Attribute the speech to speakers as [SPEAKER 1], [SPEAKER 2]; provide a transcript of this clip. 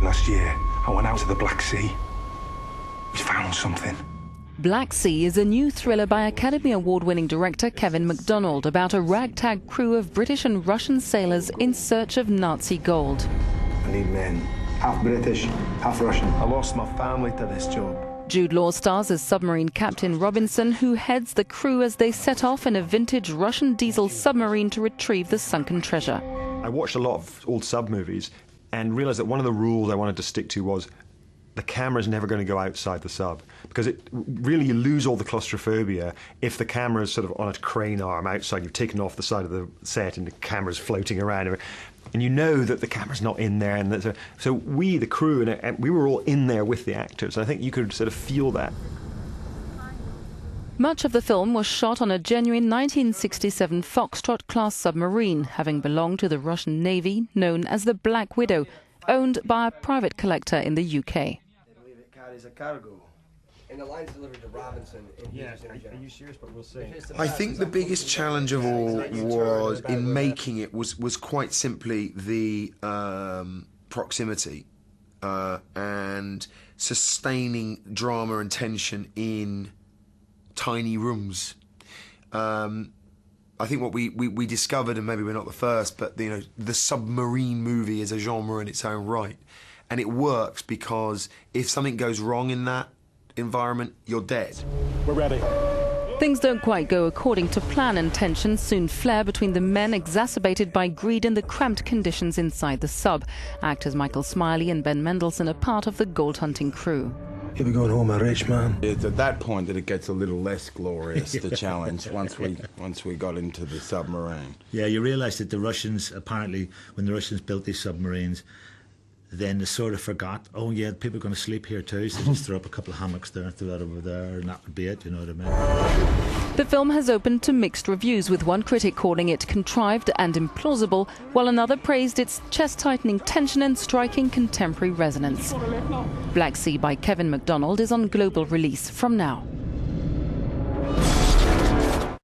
[SPEAKER 1] Last year, I went out to the Black Sea. We found something.
[SPEAKER 2] Black Sea is a new thriller by Academy Award-winning director Kevin Macdonald about a ragtag crew of British and Russian sailors in search of Nazi gold.
[SPEAKER 3] I need men, half British, half Russian. I lost my family to this job.
[SPEAKER 2] Jude Law stars as submarine captain Robinson, who heads the crew as they set off in a vintage Russian diesel submarine to retrieve the sunken treasure.
[SPEAKER 4] I watched a lot of old sub movies and realised that one of the rules I wanted to stick to was the camera's never going to go outside the sub, because it really, you lose all the claustrophobia if the camera's sort of on a crane arm outside, you've taken off the side of the set and the camera's floating around, and you know that the camera's not in there, and so we, the crew, and we were all in there with the actors. I think you could sort of feel that.
[SPEAKER 2] Much of the film was shot on a genuine 1967 Foxtrot-class submarine, having belonged to the Russian Navy, known as the Black Widow, owned by a private collector in the UK.
[SPEAKER 3] I believe it carries a cargo. And the line's delivered to Robinson.
[SPEAKER 4] Yeah, are you serious? But we'll see.
[SPEAKER 5] I think the biggest challenge of all was in making it was quite simply the proximity and sustaining drama and tension in tiny rooms. I think what we discovered, and maybe we're not the first, but the submarine movie is a genre in its own right, and it works because if something goes wrong in that environment, you're dead.
[SPEAKER 6] We're ready.
[SPEAKER 2] Things don't quite go according to plan, and tensions soon flare between the men, exacerbated by greed and the cramped conditions inside the sub. Actors Michael Smiley and Ben Mendelsohn are part of the gold-hunting crew.
[SPEAKER 3] You'll be going home a rich man.
[SPEAKER 6] It's at that point that it gets a little less glorious, the challenge, once we got into the submarine.
[SPEAKER 7] Yeah, you realise that the Russians, apparently, when the Russians built these submarines, then they sort of forgot, oh yeah, people are going to sleep here too, so they just throw up a couple of hammocks there, throw that over there, and that would be it, you know what I mean?
[SPEAKER 2] The film has opened to mixed reviews, with one critic calling it contrived and implausible, while another praised its chest-tightening tension and striking contemporary resonance. Black Sea by Kevin Macdonald is on global release from now.